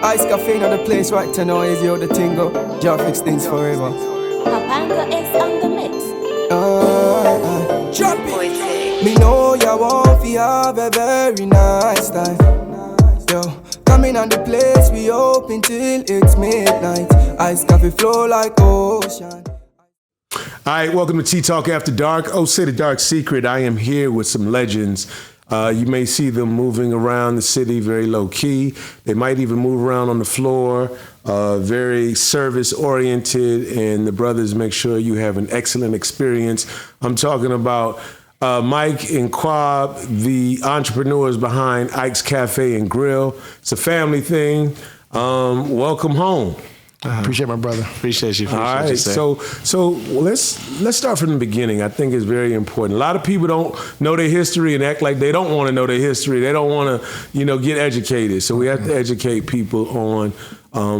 Ice cafe in the place right to know is yo the tingo. Jar fix things forever. Papanga is on the mix. Jump it. Me know you want to have a very nice time. Yo, coming on the place we open till it's midnight. Ice cafe flow like ocean. All right, welcome to Tea Talk After Dark. Osei the Dark Secret. I am here with some legends. You may see them moving around the city very low key. They might even move around on the floor, very service oriented, and the brothers make sure you have an excellent experience. I'm talking about Mike and Kwab, the entrepreneurs behind Ike's Cafe and Grill. It's a family thing. Welcome home. Appreciate my brother. Appreciate you. All right, so let's start from the beginning. I think it's very important. A lot of people don't know their history and act like they don't want to know their history. They don't want to, get educated. So we have to educate people on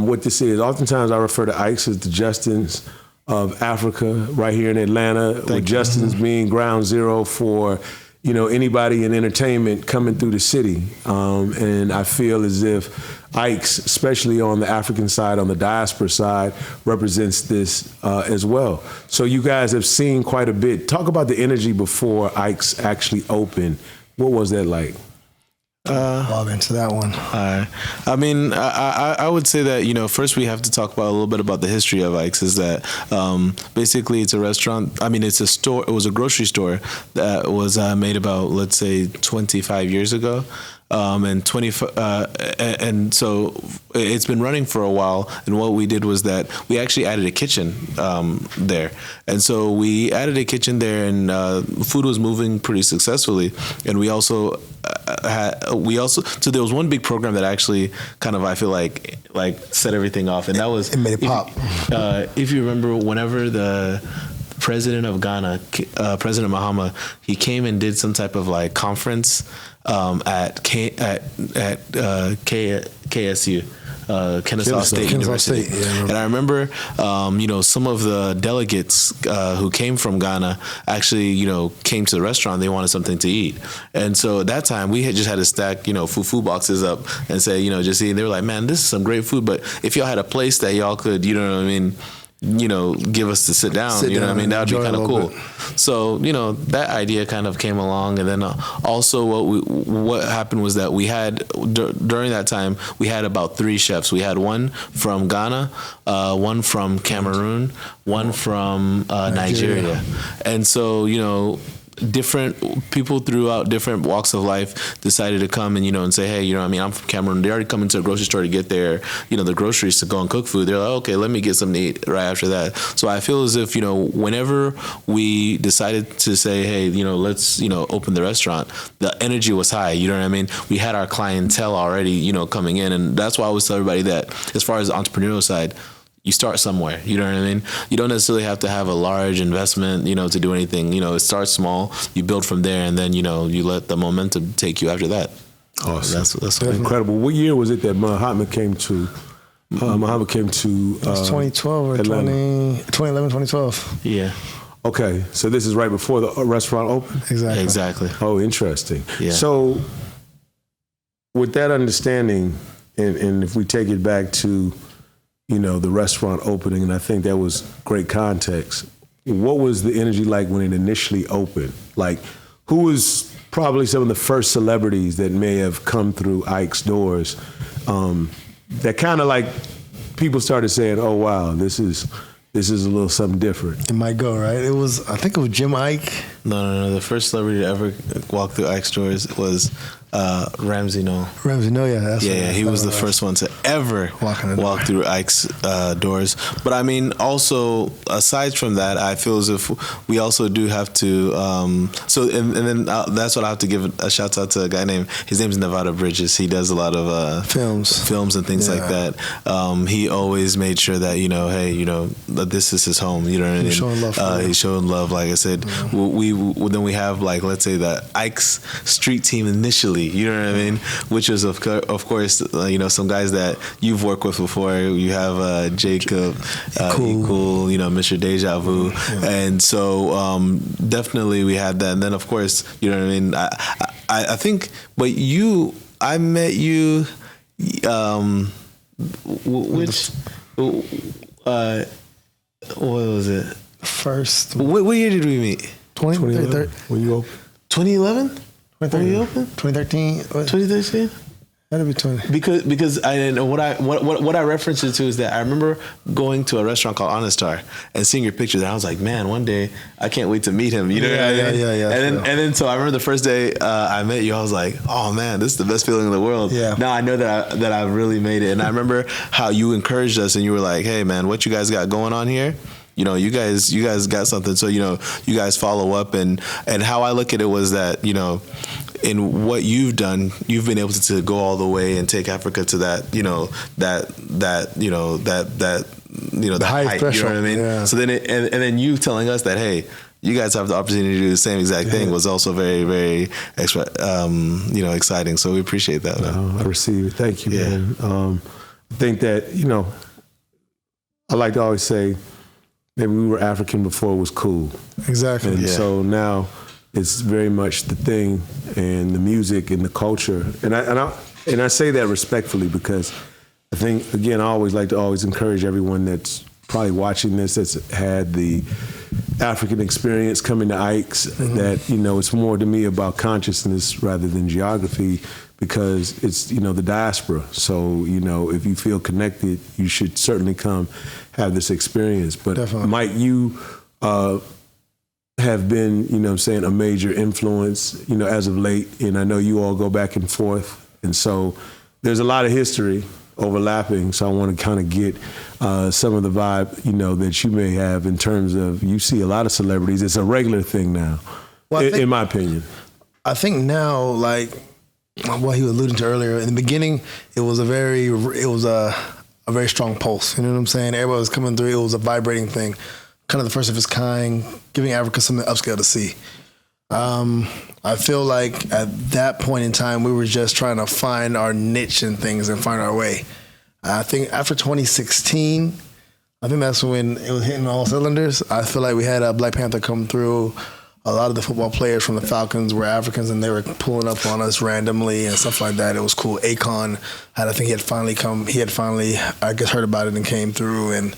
what this is. Oftentimes I refer to Ike's as the Justins of Africa, right here in Atlanta, with Justin's being ground zero for anybody in entertainment coming through the city. And I feel as if Ike's, especially on the African side, on the diaspora side, represents this as well. So you guys have seen quite a bit. Talk about the energy before Ike's actually opened. What was that like? I'll answer that one. I mean, I would say that, first we have to talk about a little bit about the history of Ike's. Is that basically it's a restaurant. I mean, it's a store. It was a grocery store that was made about, let's say, 25 years ago. And so it's been running for a while. And what we did was that we actually added a kitchen there. And so we added a kitchen there, and food was moving pretty successfully. And we also so there was one big program that actually kind of, I feel like set everything off, and that was it made it pop. If you remember, whenever the president of Ghana, President Mahama, he came and did some type of conference at KSU, Kennesaw State University. And I remember, some of the delegates who came from Ghana actually, came to the restaurant. They wanted something to eat. And so at that time, we had just had to stack, food boxes up and say, just eat. And they were like, man, this is some great food. But if y'all had a place that y'all could, give us to sit down, that would be kind of cool. Bit. So, that idea kind of came along. And then also what happened was that we had, during that time, we had about 3 chefs. We had one from Ghana, one from Cameroon, one from Nigeria. And so, different people throughout different walks of life decided to come and say, hey, I'm from Cameroon. They already come into a grocery store to get their, the groceries to go and cook food. They're like, okay, let me get something to eat right after that. So I feel as if, whenever we decided to say, hey, let's, open the restaurant, the energy was high. You know what I mean? We had our clientele already, coming in. And that's why I always tell everybody that as far as the entrepreneurial side, you start somewhere, you know what I mean? You don't necessarily have to have a large investment, to do anything. It starts small, you build from there, and then, you let the momentum take you after that. Awesome. That's incredible. What year was it that Muhammad came to? It was 2012 or 2011, 2012. Yeah. Okay, so this is right before the restaurant opened? Exactly. Oh, interesting. Yeah. So with that understanding, and if we take it back to the restaurant opening, and I think that was great context. What was the energy like when it initially opened? Like, who was probably some of the first celebrities that may have come through Ike's doors that kind of people started saying, oh, wow, this is a little something different? It might go, right? I think it was Jim Ike. No. The first celebrity to ever walk through Ike's doors was Ramsey Noel. Ramsey Noel, yeah. Yeah, he was the first one to ever walk through Ike's doors. But I mean, also, aside from that, I feel as if we also do have to, and then that's what I have to give a shout out to a guy his name's Nevada Bridges. He does a lot of films and things like that. He always made sure that, that this is his home, you know what I mean? He's showing love, like I said. Then we have, let's say the Ike's street team initially, you know what I mean? Which is, of course, some guys that you've worked with before. You have Jacob, Cool, Mr. Deja Vu. Yeah. And so definitely we had that. And then, of course, you know what I mean? I think, but I met you Which, what was it? First, What year did we meet? 2011. When you open? 2011? When you open? 2013. 2013? That'd be 20. Because what I referenced it to is that I remember going to a restaurant called Honest Star and seeing your picture there. I was like, man, one day I can't wait to meet him. You know what I mean? Yeah. And then so I remember the first day I met you, I was like, oh man, this is the best feeling in the world. Yeah. Now I know that I've really made it. And I remember how you encouraged us and you were like, hey man, what you guys got going on here? You know, you guys got something. So, you know, you guys follow up and how I look at it was that, you know, in what you've done, you've been able to go all the way and take Africa to that, you know, the high threshold. You know what I mean? Yeah. So then, and then you telling us that, hey, you guys have the opportunity to do the same exact thing was also very, very, you know, exciting. So we appreciate that. I receive it. Thank you, man. I think that, you know, I like to always say that we were African before it was cool. Exactly. And so now it's very much the thing, and the music and the culture. And I say that respectfully because I think, again, I always like to always encourage everyone that's probably watching this that's had the African experience coming to Ike's, that, you know, it's more to me about consciousness rather than geography, because it's, you know, the diaspora. So, you know, if you feel connected, you should certainly come have this experience. But Definitely. Mike, you have been, you know what I'm saying, a major influence, you know, as of late. And I know you all go back and forth. And so there's a lot of history overlapping. So I want to kind of get some of the vibe, you know, that you may have in terms of, you see a lot of celebrities. It's a regular thing now, Well, I think- in my opinion. I think now, like what he was alluding to earlier, in the beginning, it was a very strong pulse. You know what I'm saying? Everybody was coming through. It was a vibrating thing, kind of the first of its kind, giving Africa something upscale to see. I feel like at that point in time, we were just trying to find our niche in things and find our way. I think after 2016, I think that's when it was hitting all cylinders. I feel like we had a Black Panther come through. A lot of the football players from the Falcons were Africans, and they were pulling up on us randomly and stuff like that. It was cool. Akon I think he had finally, I guess, heard about it and came through, and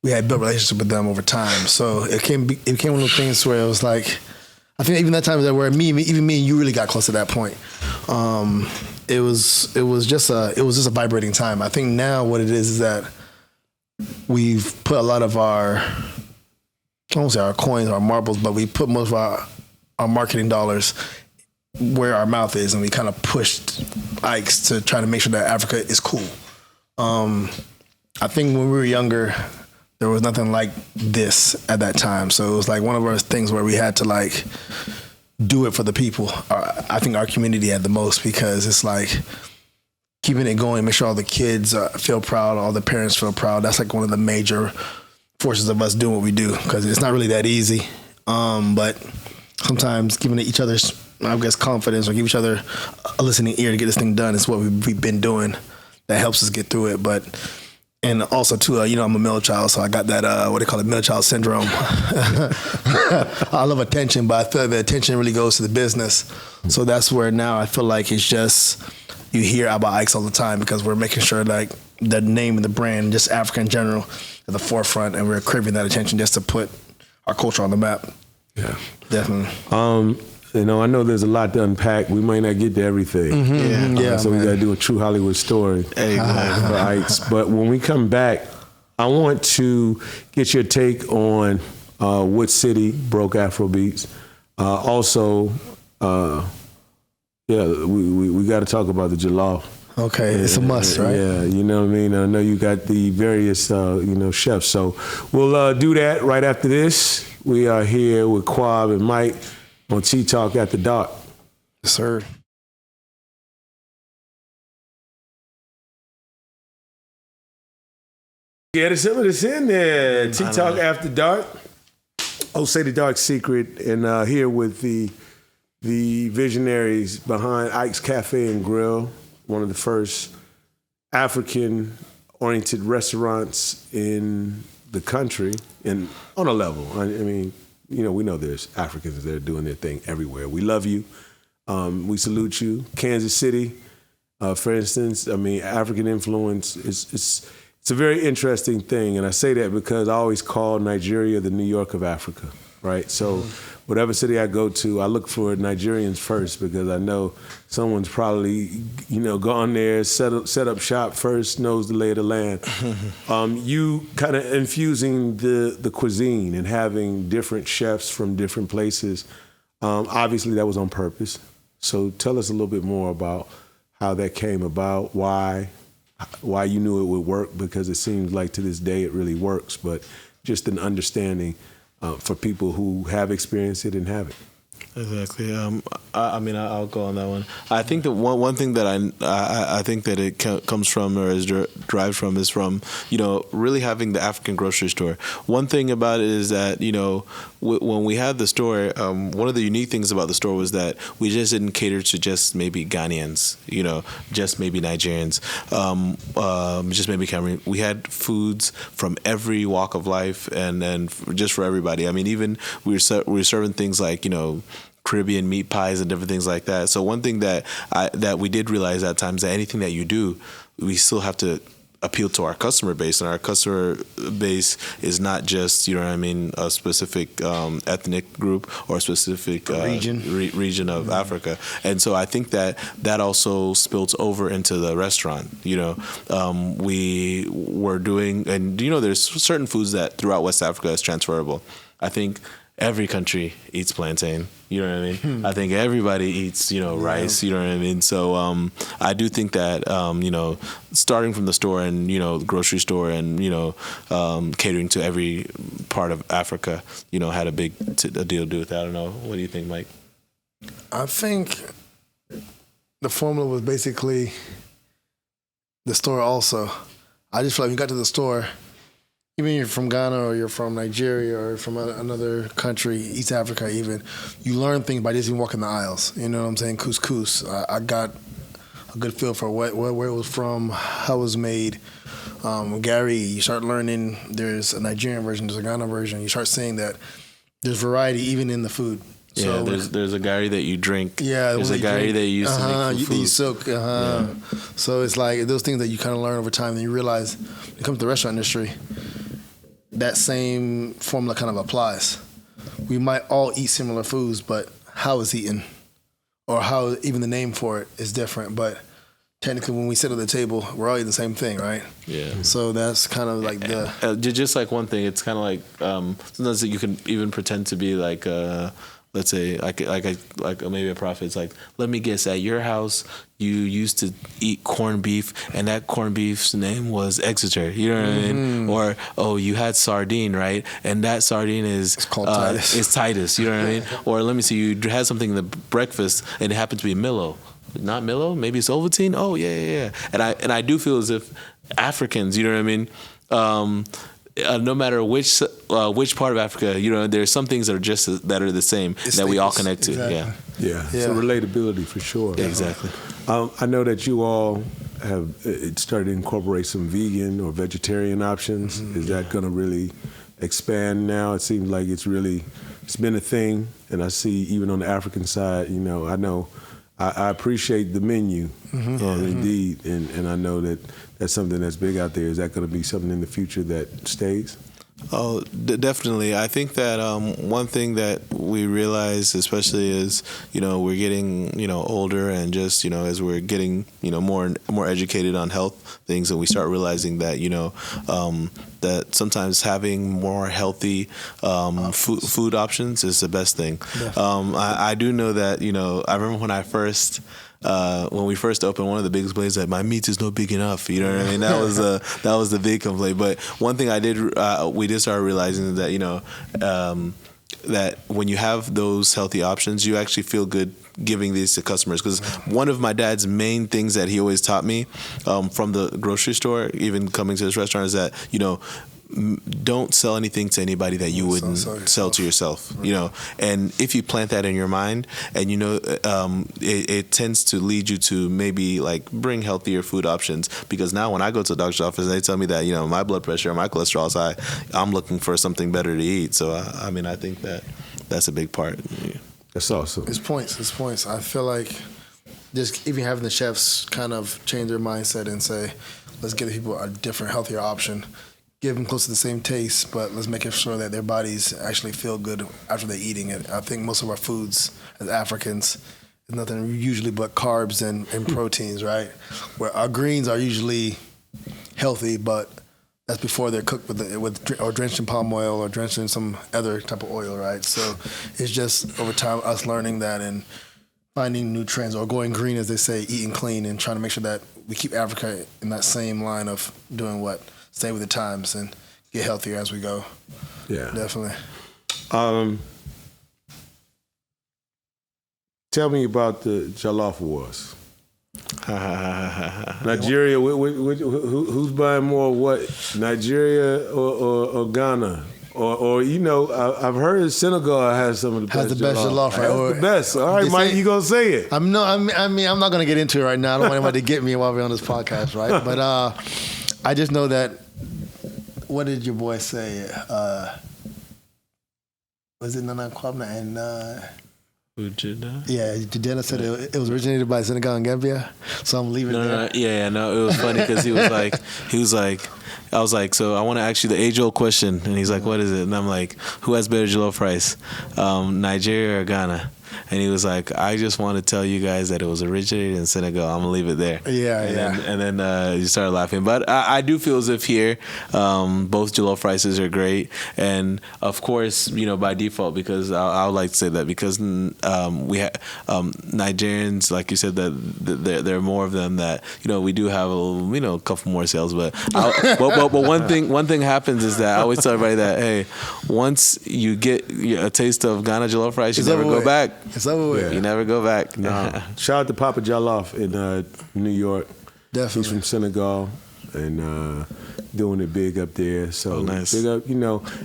we had built a relationship with them over time. So it became one of those things where it was like, I think even that time where even me and you really got close to that point. It was just a vibrating time. I think now what it is that we've put a lot of our, I won't say our coins, our marbles, but we put most of our marketing dollars where our mouth is, and we kind of pushed Ike's to try to make sure that Africa is cool. I think when we were younger, there was nothing like this at that time. So it was like one of those things where we had to like do it for the people. I think our community had the most, because it's like keeping it going, make sure all the kids feel proud, all the parents feel proud. That's like one of the major forces of us doing what we do, because it's not really that easy. But sometimes giving each other, I guess, confidence, or give each other a listening ear to get this thing done is what we've been doing. That helps us get through it. And also too, you know, I'm a middle child, so I got that, what they call it, middle child syndrome. I love attention, but I feel like the attention really goes to the business. So that's where now I feel like it's just, you hear about Ike's all the time, because we're making sure like the name and the brand, just Africa in general, at the forefront, and we're craving that attention just to put our culture on the map. Yeah, definitely. You know, I know there's a lot to unpack. We might not get to everything. So we got to do a true Hollywood story for Ike's. But when we come back, I want to get your take on what city broke Afrobeats. Also, we got to talk about the jollof. Okay, it's a must, right? Yeah, you know what I mean? I know you got the various, chefs. So we'll do that right after this. We are here with Kwab and Mike on Tea Talk After Dark. Yes, sir. Yeah, some of this in there. Tea Talk After Dark. Osei the Dark Secret, and here with the visionaries behind Ike's Cafe and Grill, one of the first African-oriented restaurants in the country, and on a level. I mean, you know, we know there's Africans that are doing their thing everywhere. We love you. We salute you. Kansas City, For instance, I mean, African influence it's a very interesting thing, and I say that because I always call Nigeria the New York of Africa, right? So whatever city I go to, I look for Nigerians first because I know someone's probably, gone there, set up shop first, knows the lay of the land. You kind of infusing the cuisine and having different chefs from different places. Obviously, that was on purpose. So tell us a little bit more about how that came about, why you knew it would work, because it seems like to this day it really works, but just an understanding for people who have experienced it and haven't. Exactly. I mean, I'll go on that one. I think that one thing that I think that it comes from or is derived from is from, really having the African grocery store. One thing about it is that, when we had the store, one of the unique things about the store was that we just didn't cater to just maybe Ghanaians, just maybe Nigerians, just maybe Cameroon. We had foods from every walk of life and just for everybody. I mean, even we were serving things like, Caribbean meat pies and different things like that. So one thing that we did realize at times that anything that you do, we still have to appeal to our customer base, and our customer base is not just a specific ethnic group or a specific region of Africa. And so I think that also spills over into the restaurant. We were doing, and there's certain foods that throughout West Africa is transferable. I think every country eats plantain. You know what I mean? I think everybody eats, rice. You know what I mean? So I do think that, starting from the store and, the grocery store and, catering to every part of Africa, had a big deal to do with that. I don't know. What do you think, Mike? I think the formula was basically the store also. I just feel like when you got to the store, even if you're from Ghana or you're from Nigeria or from another country, East Africa even, you learn things by just even walking the aisles. You know what I'm saying? Couscous. I got a good feel for where it was from, how it was made. Gary, you start learning there's a Nigerian version, there's a Ghana version. You start seeing that there's variety even in the food. Yeah, so, there's a Gary that you drink. Yeah, there's a Gary that you use to make food. You soak. Yeah. So it's like those things that you kind of learn over time, and you realize when it comes to the restaurant industry, that same formula kind of applies. We might all eat similar foods, but how it's eaten or how even the name for it is different. But technically, when we sit at the table, we're all eating the same thing, right? Yeah. So that's kind of like just like one thing. It's kind of like sometimes you can even pretend to be like let's say like maybe a prophet. It's like, let me guess, at your house you used to eat corned beef and that corned beef's name was Exeter, you know what I mean? Or, oh, you had sardine, right? And that sardine is called Titus. It's Titus, you know what I mean? Or let me see, you had something in the breakfast and it happened to be Milo. Not Milo, maybe it's Ovaltine. Oh yeah. And I do feel as if Africans, you know what I mean? No matter which part of Africa, there's some things that are the same that we all connect to. Exactly. Yeah. So relatability for sure. Yeah, exactly. I know that you all have started to incorporate some vegan or vegetarian options. Is that going to really expand now? It seems like it's been a thing, and I see even on the African side, I know I appreciate the menu, indeed, and I know that that's something that's big out there. Is that going to be something in the future that stays? Oh, definitely. I think that one thing that we realize, especially as we're getting older, and just as we're getting more and more educated on health things, and we start realizing that that sometimes having more healthy food options is the best thing. I do know that I remember when we first opened, one of the biggest complaints that my meat is not big enough. You know what I mean? That was the big complaint. But one thing we did start realizing that that when you have those healthy options, you actually feel good giving these to customers. Because one of my dad's main things that he always taught me from the grocery store, even coming to this restaurant, is that don't sell anything to anybody that you wouldn't sell to yourself. And if you plant that in your mind, and it tends to lead you to maybe like bring healthier food options. Because now when I go to the doctor's office, they tell me that my blood pressure and my cholesterol is high, I'm looking for something better to eat. So I think that's a big part. That's awesome. It's points. I feel like just even having the chefs kind of change their mindset and say, let's give people a different, healthier option. Give them close to the same taste, but let's make sure that their bodies actually feel good after they're eating it. I think most of our foods as Africans is nothing usually but carbs and proteins, right? Where our greens are usually healthy, but that's before they're cooked or drenched in palm oil or drenched in some other type of oil, right? So it's just over time us learning that and finding new trends or going green, as they say, eating clean, and trying to make sure that we keep Africa in that same line of doing what? Stay with the times and get healthier as we go. Yeah. Definitely. Tell me about the Jollof Wars. Nigeria, who's buying more what? Nigeria or Ghana? Or I've heard Senegal has some of the best jollof, right? Or the best. All right, Mike, you gonna say it? I'm not gonna get into it right now. I don't want anybody to get me while we're on this podcast, right? But I just know that. What did your boy say? Was it Nana Kwab and? Ujida? Yeah, Jidena said it was originated by Senegal and Gambia, so I'm leaving it there. No, it was funny because he was like, I was like, so I want to ask you the age-old question, and he's like, what is it? And I'm like, who has better jollof rice, Nigeria or Ghana? And he was like, I just want to tell you guys that it was originated in Senegal. I'm gonna leave it there. And then he started laughing. But I do feel as if here, both jollof rices are great, and of course, by default, because I would like to say that because we have Nigerians, like you said, that there are more of them. That we do have a couple more sales. But one thing happens is that I always tell everybody that once you get a taste of Ghana jollof rice, you never go back. It's over with. You never go back. Shout out to Papa Jollof in New York. Definitely. He's from Senegal and doing it big up there. So nice. Big up,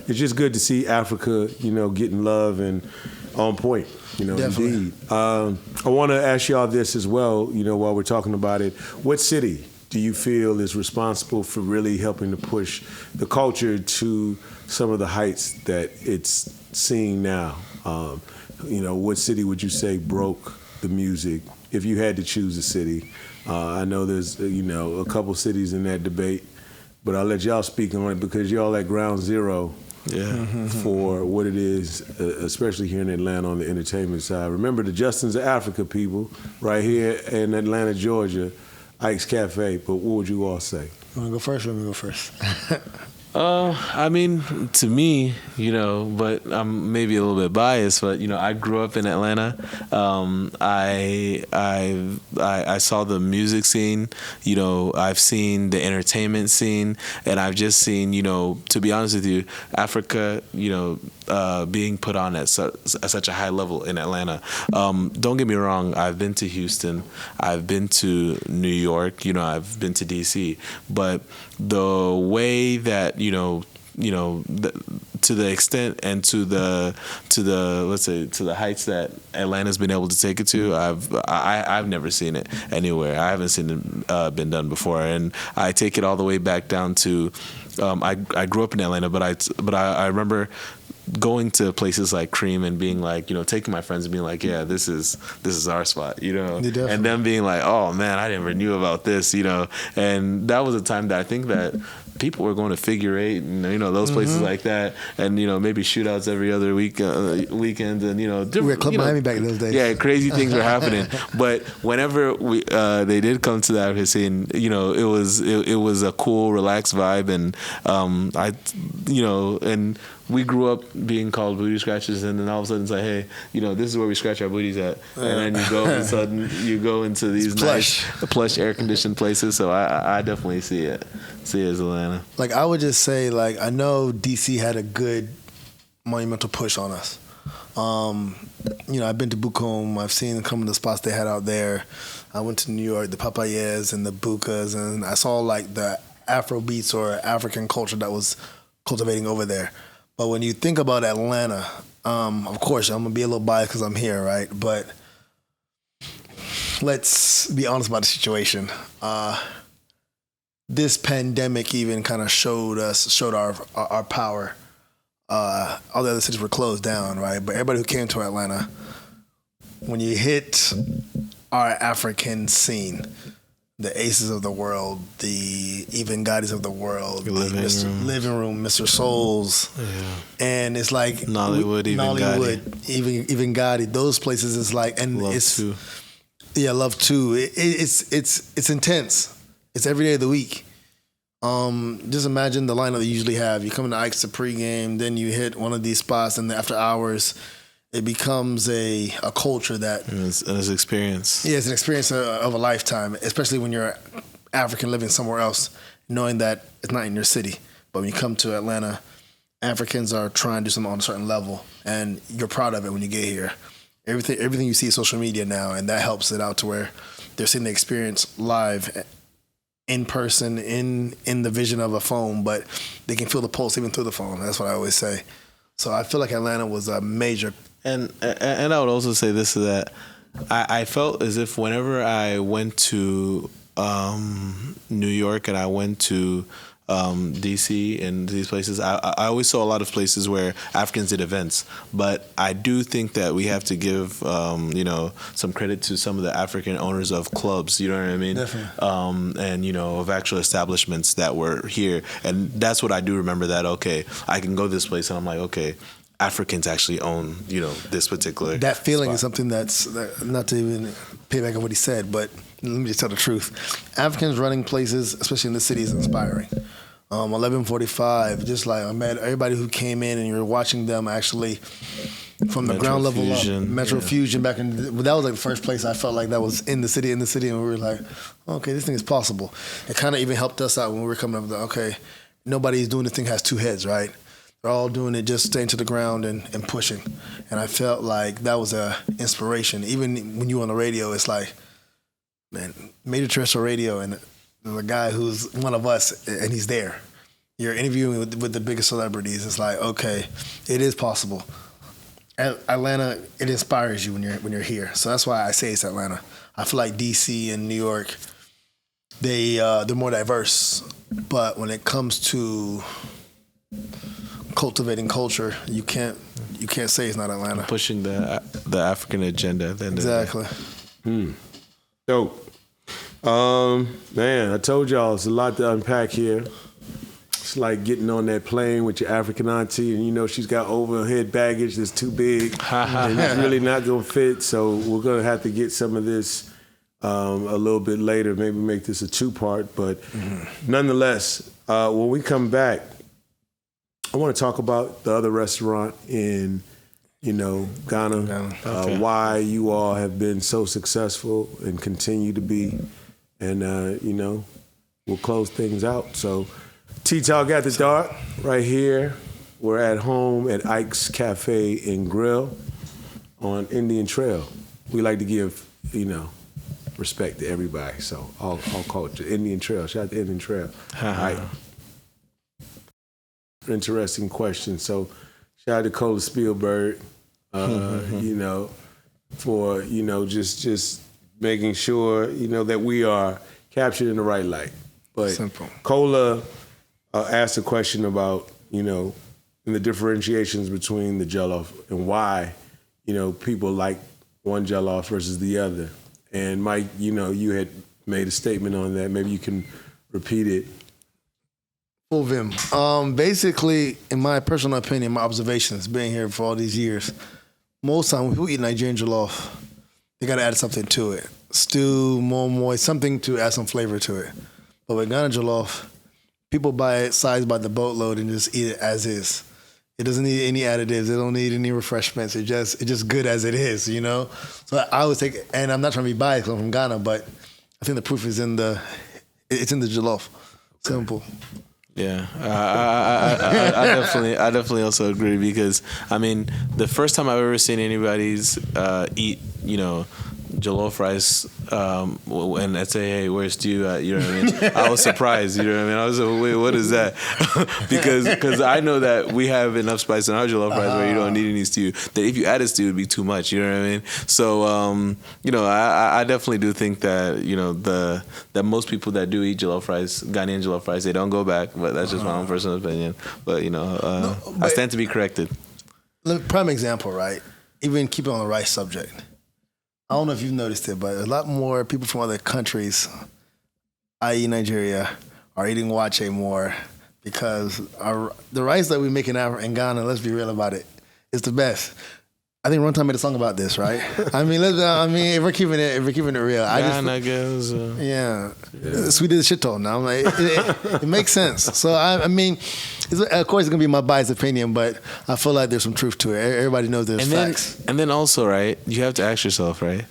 it's just good to see Africa, getting love and on point. Definitely. Indeed. I want to ask y'all this as well, while we're talking about it. What city do you feel is responsible for really helping to push the culture to some of the heights that it's seeing now? What city would you say broke the music if you had to choose a city? I know there's, a couple cities in that debate, but I'll let y'all speak on it because y'all at ground zero for what it is, especially here in Atlanta on the entertainment side. Remember the Justins of Africa, people, right here in Atlanta, Georgia, Ike's Cafe. But what would you all say? You want to go first or let me go first? I mean, to me, but I'm maybe a little bit biased, but I grew up in Atlanta. I saw the music scene. I've seen the entertainment scene, and I've just seen, to be honest with you, Africa, being put on at such a high level in Atlanta. Don't get me wrong. I've been to Houston. I've been to New York. I've been to DC. But the way that to the extent and to the let's say to the heights that Atlanta's been able to take it to, I've never seen it anywhere. I haven't seen it been done before, and I take it all the way back down to I grew up in Atlanta, but I remember going to places like Cream and being like, taking my friends and being like, yeah, this is our spot, and them being like, oh man, I never knew about this, and that was a time that I think that people were going to Figure Eight and those places like that, and maybe shootouts every other weekend, and we were Club Miami back in those days. Yeah, crazy things were happening. But whenever they did come to the African scene, it was a cool, relaxed vibe, and and we grew up being called booty scratchers, and then all of a sudden it's like, hey, this is where we scratch our booties at, and then all of a sudden you go into these nice, plush, air conditioned places. So I definitely see it as Atlanta. Like I would just say, I know DC had a good monumental push on us. I've been to Bukom. I've seen some of the spots they had out there. I went to New York, the Papayas and the Bukas, and I saw the Afro beats or African culture that was cultivating over there. But when you think about Atlanta, of course, I'm going to be a little biased because I'm here, right? But let's be honest about the situation. This pandemic even kind of showed our power. All the other cities were closed down, right? But everybody who came to Atlanta, when you hit our African scene. The Aces of the world, the even Gottis of the world, the Living Room, Mr. Souls, and it's like Nollywood, even Gotti. Those places is like, and Love it's Too. Yeah, Love Too. It's intense. It's every day of the week. Just imagine the lineup they usually have. You come into Ike's to pregame, then you hit one of these spots, and after hours, it becomes a culture that... And it's an experience. Yeah, it's an experience of a lifetime, especially when you're African living somewhere else, knowing that it's not in your city. But when you come to Atlanta, Africans are trying to do something on a certain level, and you're proud of it when you get here. Everything you see is social media now, and that helps it out to where they're seeing the experience live, in person, in the vision of a phone, but they can feel the pulse even through the phone. That's what I always say. So I feel like Atlanta was a major... And I would also say this, that I felt as if whenever I went to New York and I went to DC and these places, I always saw a lot of places where Africans did events. But I do think that we have to give some credit to some of the African owners of clubs. You know what I mean? Definitely. And of actual establishments that were here. And that's what I do remember. That I can go to this place and I'm like, okay, Africans actually own, this particular That feeling spot. is something that's, not to even pay back on what he said, but let me just tell the truth. Africans running places, especially in the city, is inspiring. 1145, just like I met everybody who came in and you're watching them actually from the ground level up. Metro Fusion back in, that was like the first place I felt like that was in the city, and we were like, okay, this thing is possible. It kind of even helped us out when we were coming up with, okay, nobody's doing this thing has two heads, right? They're all doing it just staying to the ground and pushing. And I felt like that was a inspiration. Even when you on the radio, it's like, man, major terrestrial radio, and there's a guy who's one of us, and he's there. You're interviewing with the biggest celebrities. It's like, okay, it is possible. Atlanta, it inspires you when you're here. So that's why I say it's Atlanta. I feel like DC and New York, they're more diverse. But when it comes to cultivating culture, you can't say it's not Atlanta. Pushing the African agenda. Exactly. Dope. Man, I told y'all it's a lot to unpack here. It's like getting on that plane with your African auntie and she's got overhead baggage that's too big and it's really not gonna fit. So we're gonna have to get some of this a little bit later, maybe make this a two-part, but nonetheless, when we come back, I want to talk about the other restaurant in, Ghana. Okay. Why you all have been so successful and continue to be, and we'll close things out. So, Tea Talk at the Dark, right here. We're at home at Ike's Cafe and Grill on Indian Trail. We like to give, respect to everybody. So all culture, Indian Trail. Shout out to Indian Trail. All right. Interesting question. So shout out to Cola Spielberg, for, just making sure, that we are captured in the right light. But Simple. Cola asked a question about, in the differentiations between the jollof and why, people like one jollof versus the other. And Mike, you had made a statement on that. Maybe you can repeat it. Full vim. Basically, in my personal opinion, my observations, being here for all these years, most time when people eat Nigerian jollof, they gotta add something to it. Stew, moi, something to add some flavor to it. But with Ghana jollof, people buy it sized by the boatload and just eat it as is. It doesn't need any additives. It don't need any refreshments. It's just good as it is, So I always take, and I'm not trying to be biased 'cause I'm from Ghana, but I think the proof is in the jollof. Simple. Yeah, I definitely also agree, because the first time I've ever seen anybody's eat jollof rice and I say, hey, where's stew at? You know what I mean? I was surprised. You know what I mean? I was like, wait, what is that? because I know that we have enough spice in our jollof rice where you don't need any stew. That if you added stew, it'd be too much. You know what I mean? So I definitely do think that that most people that do eat jollof rice, Ghanaian jollof rice, they don't go back. But that's just my own personal opinion. But I stand to be corrected. Prime example, right? Even keep it on the rice subject. I don't know if you've noticed it, but a lot more people from other countries, i.e. Nigeria, are eating wache more because the rice that we make in Ghana, let's be real about it, is the best. I think Runtime made a song about this, right? I mean, if we're keeping it real, Ghana goes. Yeah. Sweet as shit told now. I'm like, it makes sense. So I mean, of course it's gonna be my biased opinion, but I feel like there's some truth to it. Everybody knows there's facts. And then also, right, you have to ask yourself, right,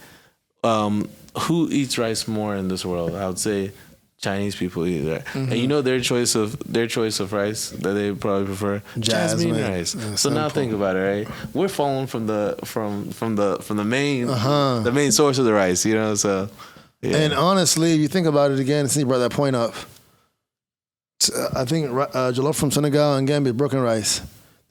who eats rice more in this world? I would say Chinese people eat that, and you know their choice of rice that they probably prefer jasmine rice. So simple. now think about it, right? We're falling from the main source of the rice, you know. So yeah. And honestly, if you think about it again, since you brought that point up, I think jollof from Senegal and Gambia, broken rice.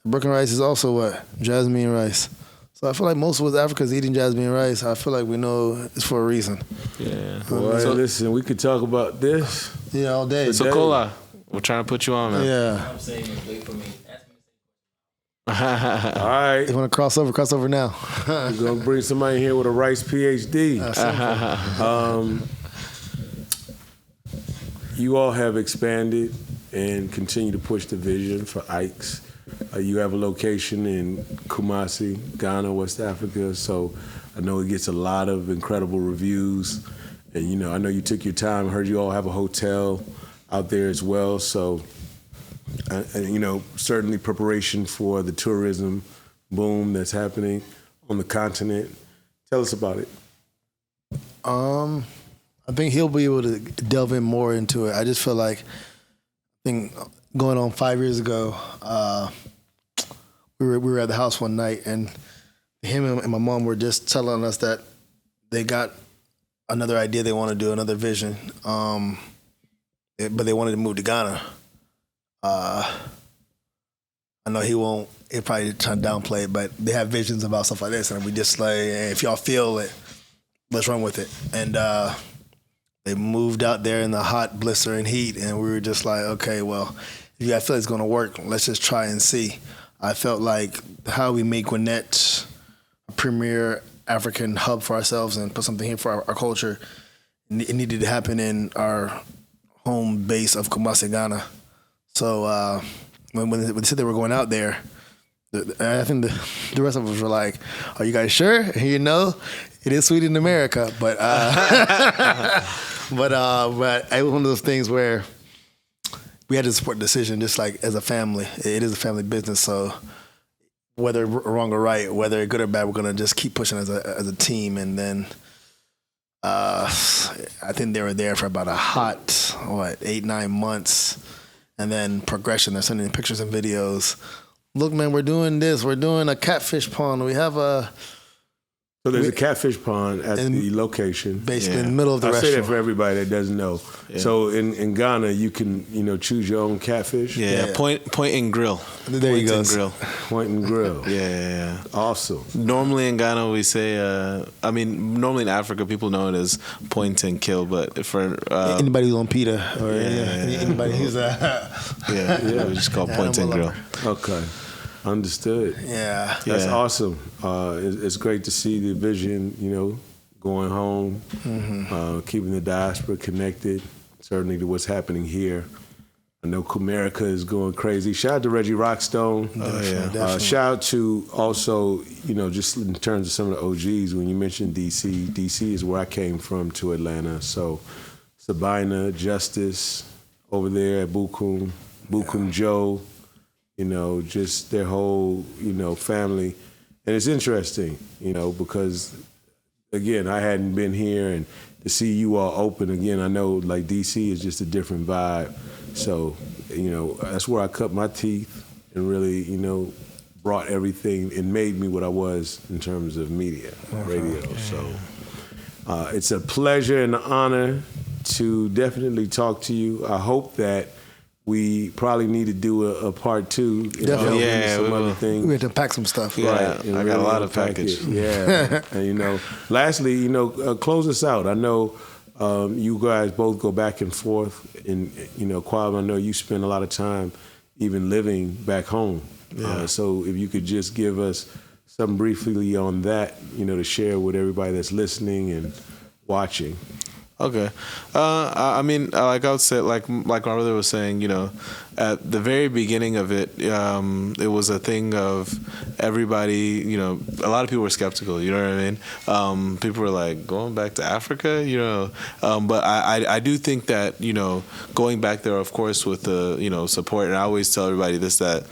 Broken rice is also what? Jasmine rice. So I feel like most of West Africa is eating jasmine rice. I feel like we know it's for a reason. Yeah. Boy, listen, we could talk about this. Yeah, all day. So Kola, we're trying to put you on, man. Yeah. What I'm saying is wait for me. All right. If you want to cross over now. We're going to bring somebody here with a rice PhD. You all have expanded and continue to push the vision for Ike's. You have a location in Kumasi, Ghana, West Africa, so I know it gets a lot of incredible reviews. And, you know, I know you took your time. I heard you all have a hotel out there as well, so, and you know, certainly preparation for the tourism boom that's happening on the continent. Tell us about it. I think he'll be able to delve in more into it. I just feel like, going on 5 years ago, we were at the house one night, and him and my mom were just telling us that they got another idea they want to do, another vision, but they wanted to move to Ghana. I know he'll probably try to downplay it, but they have visions about stuff like this, and we just like, hey, if y'all feel it, let's run with it. And they moved out there in the hot, blistering heat, and we were just like, okay, well, if you guys feel it's going to work, let's just try and see. I felt like how we make Gwinnett a premier African hub for ourselves and put something here for our culture, it needed to happen in our home base of Kumasi, Ghana. So when they said they were going out there, I think the rest of us were like, "Are you guys sure?" You know, it is sweet in America, but but it was one of those things where we had to support the decision, just like as a family. It is a family business, so whether wrong or right, whether good or bad, we're gonna just keep pushing as a team. And then I think they were there for about a hot 8-9 months, and then progression. They're sending pictures and videos. Look, man, we're doing this. We're doing a catfish pond. We have a... So there's a catfish pond at the location. Basically in the middle of the I'll restaurant. say that for everybody that doesn't know. Yeah. So in Ghana, you can, choose your own catfish. Yeah. Point and grill. There you go. Point and grill. Yeah. Awesome. Normally in Ghana, we say, normally in Africa, people know it as point and kill, but for... anybody who's on PETA or anybody who's... we just call point and grill. Okay. Understood. Yeah. That's awesome. It's great to see the vision, going home, keeping the diaspora connected, certainly to what's happening here. I know Comerica is going crazy. Shout out to Reggie Rockstone. Definitely. Shout out to also, just in terms of some of the OGs, when you mentioned DC is where I came from to Atlanta. So Sabina, Justice over there at Bukum Joe, just their whole, family. And it's interesting, because, again, I hadn't been here, and to see you all open again, I know, like, DC is just a different vibe. So, that's where I cut my teeth and really, brought everything and made me what I was in terms of media, radio. So it's a pleasure and an honor to definitely talk to you. I hope that we probably need to do a part 2. Definitely. Some other things. We have to pack some stuff. Yeah, right. I got a lot of package. Yeah. And, lastly, close us out. I know you guys both go back and forth. And, Kwab, I know you spend a lot of time even living back home. Yeah. So if you could just give us something briefly on that, to share with everybody that's listening and watching. Okay. I mean, like I would say, like my brother was saying, at the very beginning of it, it was a thing of everybody, a lot of people were skeptical, you know what I mean? People were like, going back to Africa, but I do think that, going back there, of course, with the, support, and I always tell everybody this, that,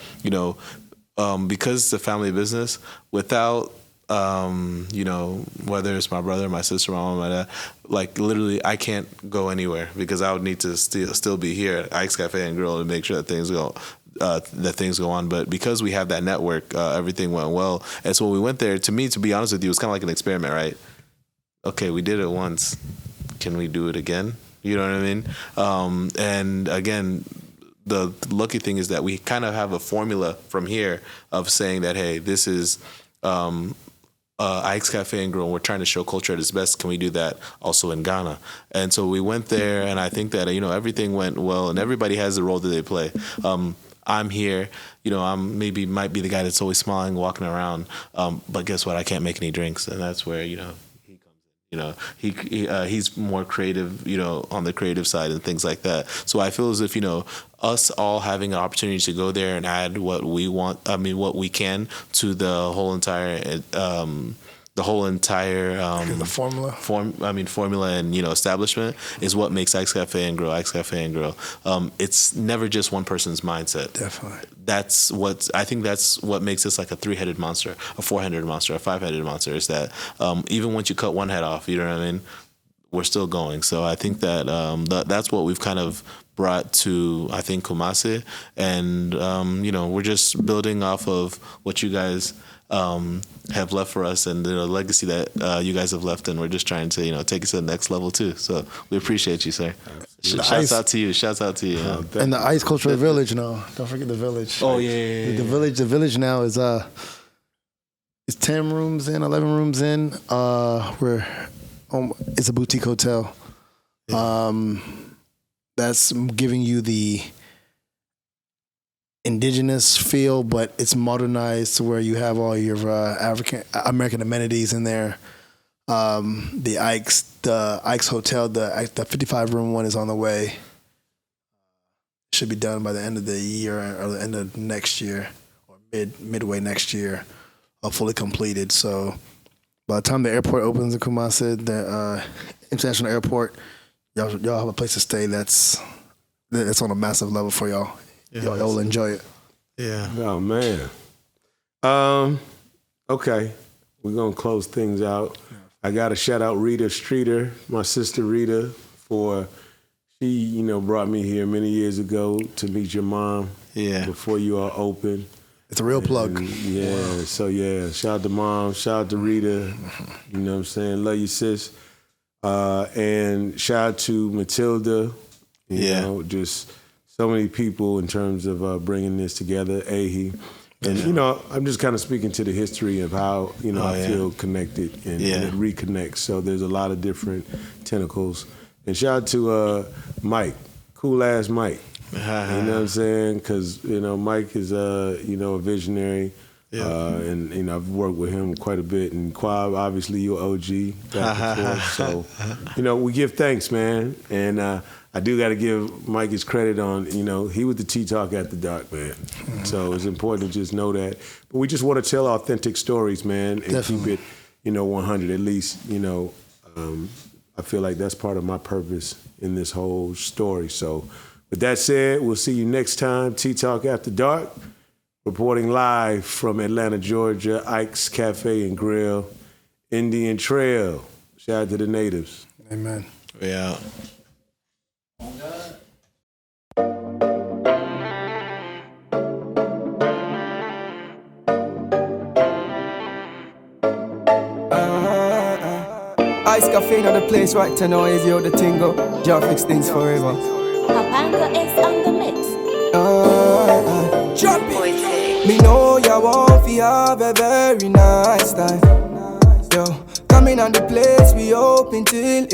because it's a family business, without whether it's my brother, my sister, my mom, my dad, like literally I can't go anywhere because I would need to still be here at Ike's Cafe and Grill to make sure that things go on. But because we have that network, everything went well. And so when we went there, to me, to be honest with you, it was kind of like an experiment, right? Okay, we did it once. Can we do it again? You know what I mean? And again, the lucky thing is that we kind of have a formula from here of saying that, hey, this is Ike's Cafe and Grill, and we're trying to show culture at its best. Can we do that also in Ghana? And so we went there, and I think that everything went well, and everybody has the role that they play. I'm here, I'm might be the guy that's always smiling, walking around, but guess what? I can't make any drinks, and that's where he comes in. He's more creative, on the creative side and things like that. So I feel as if us all having an opportunity to go there and add what we want, what we can to the whole entire the formula and establishment is what makes Ike's Cafe and Grill. It's never just one person's mindset. Definitely. I think that's what makes us like a 3-headed monster, a 4-headed monster, a 5-headed monster. Is that even once you cut one head off, you know what I mean, we're still going. So I think that that's what we've kind of brought to, I think, Kumasi, and we're just building off of what you guys have left for us and the legacy that you guys have left, and we're just trying to take it to the next level too. So we appreciate you, sir. Shouts out to you. And the Ice Cultural Village now. Don't forget the village. Oh yeah. The village now is it's 10 rooms in, 11 rooms in. It's a boutique hotel. Yeah. That's giving you the indigenous feel, but it's modernized to where you have all your American amenities in there. The Ike's Hotel, the 55 room one is on the way. Should be done by the end of the year or the end of next year, or midway next year, fully completed. So by the time the airport opens in Kumasi, the international airport, y'all have a place to stay that's on a massive level for y'all. Yeah, y'all will enjoy it. Yeah. Oh man. Okay, we're gonna close things out. I gotta shout out Rita Streeter, my sister Rita, for she brought me here many years ago to meet your mom. Yeah. Before you all opened. It's a real plug. Yeah. Wow. So yeah, shout out to mom, shout out to Rita. You know what I'm saying? Love you, sis. And shout out to Matilda. You know, just so many people in terms of bringing this together. Ahi. And, I'm just kind of speaking to the history of how, I feel connected and it reconnects. So there's a lot of different tentacles. And shout out to Mike, cool ass Mike. You know what I'm saying? Because, Mike is, a visionary. Yeah. And I've worked with him quite a bit. And Kwab, obviously, you're OG back and forth. So, we give thanks, man. And I do got to give Mike his credit on, he was the T-Talk After Dark, man. Mm-hmm. So it's important to just know that. But we just want to tell authentic stories, man, and keep it, 100. At least, I feel like that's part of my purpose in this whole story. So with that said, we'll see you next time. T-Talk After Dark, reporting live from Atlanta, Georgia, Ike's Cafe and Grill, Indian Trail. Shout out to the natives. Amen. Yeah. Ice Cafe, not the place right to know is yo the tingo. Job fix things forever. Papanga is on the mix. Jump it. Me know ya want fi have a very nice time. Yo, coming on the place we open till